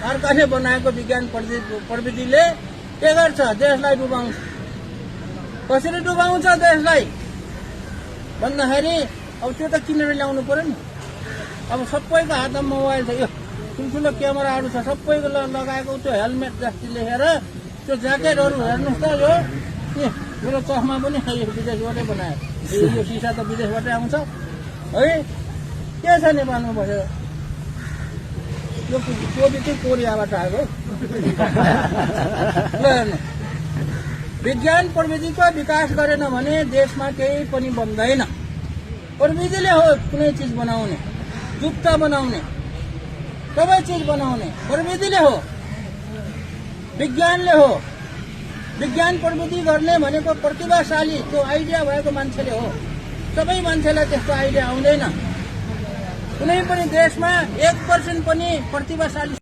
अर्काले बनाएको विज्ञान प्रविधिले के गर्छ? देशलाई डुबाउँछ। कसरी डुबाउँछ देशलाई भन्दाखेरि अब त्यो त किनेर ल्याउनु पर्यो नि। अब सबैको हातमा मोबाइल छ, यो ठुल्ठुलो क्यामेराहरू छ, सबैको लगाएको त्यो हेलमेट जस्तै लेखेर त्यो ज्याकेटहरू हेर्नुहोस् त। यो मेरो चस्मा पनि विदेशबाटै बनायो। यो सिसा त विदेशबाटै आउँछ है। के छ नेपालमा बसेर? यो कोपी चाहिँ कोरियाबाट आएको। ल हेर्नु, विज्ञान प्रविधिको विकास गरेन भने देशमा केही पनि बन्दैन। प्रविधिले हो कुनै चिज बनाउने, जुत्ता बनाउने, सबै चिज बनाउने प्रविधिले हो, विज्ञानले हो। विज्ञान प्रविधि गर्ने भनेको प्रतिभाशाली त्यो आइडिया भएको मान्छेले हो। सबै मान्छेलाई त्यस्तो आइडिया आउँदैन। कुनै पनि देशमा 1% पनि प्रतिभाशाली